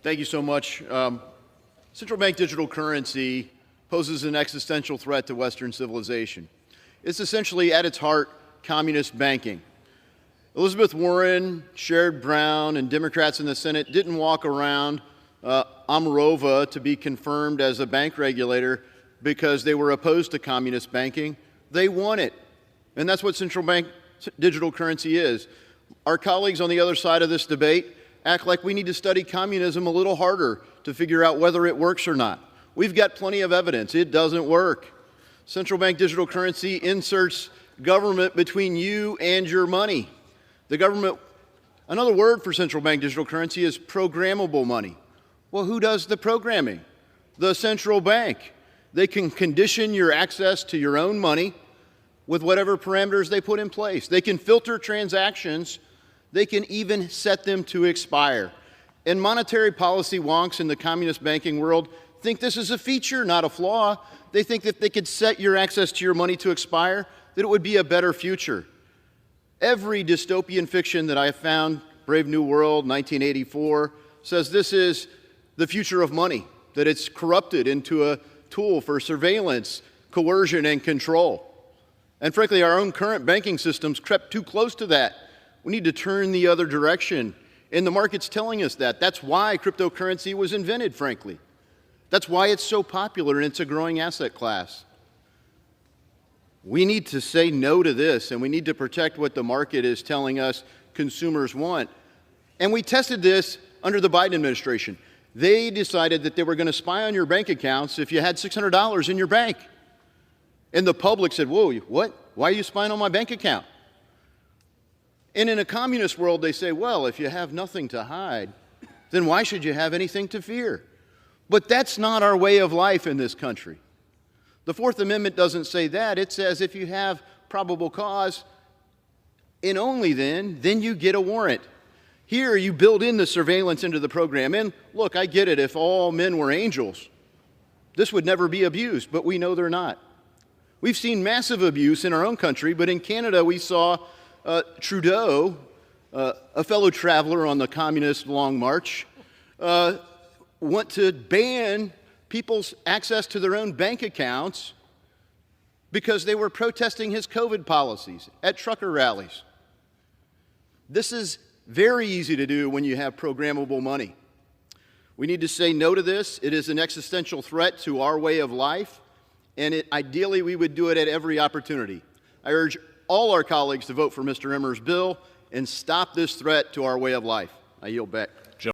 Thank you so much. Central bank digital currency poses an existential threat to Western civilization. It's essentially, at its heart, communist banking. Elizabeth Warren, Sherrod Brown, and Democrats in the Senate didn't walk around Omarova to be confirmed as a bank regulator because they were opposed to communist banking. They won it. And that's what central bank digital currency is. Our colleagues on the other side of this debate act like we need to study communism a little harder to figure out whether it works or not. We've got plenty of evidence. It doesn't work. Central bank digital currency inserts government between you and your money. The government, another word for central bank digital currency is programmable money. Well, who does the programming? The central bank. They can condition your access to your own money with whatever parameters they put in place. They can filter transactions. They can even set them to expire. And monetary policy wonks in the communist banking world think this is a feature, not a flaw. They think that if they could set your access to your money to expire, that it would be a better future. Every dystopian fiction that I have found, Brave New World, 1984, says this is the future of money, that it's corrupted into a tool for surveillance, coercion, and control. And frankly, our own current banking systems crept too close to that. We need to turn the other direction. And the market's telling us that. That's why cryptocurrency was invented, frankly. That's why it's so popular and it's a growing asset class. We need to say no to this, and we need to protect what the market is telling us consumers want. And we tested this under the Biden administration. They decided that they were going to spy on your bank accounts if you had $600 in your bank. And the public said, whoa, what? Why are you spying on my bank account? And in a communist world, they say, well, if you have nothing to hide, then why should you have anything to fear? But that's not our way of life in this country. The Fourth Amendment doesn't say that. It says if you have probable cause, and only then you get a warrant. Here, you build in the surveillance into the program. And look, I get it. If all men were angels, this would never be abused, but we know they're not. We've seen massive abuse in our own country, but in Canada, we saw Trudeau, a fellow traveler on the communist long march, want to ban people's access to their own bank accounts because they were protesting his COVID policies at trucker rallies. This is very easy to do when you have programmable money. We need to say no to this. It is an existential threat to our way of life, and ideally we would do it at every opportunity. I urge all our colleagues to vote for Mr. Emmer's bill and stop this threat to our way of life. I yield back.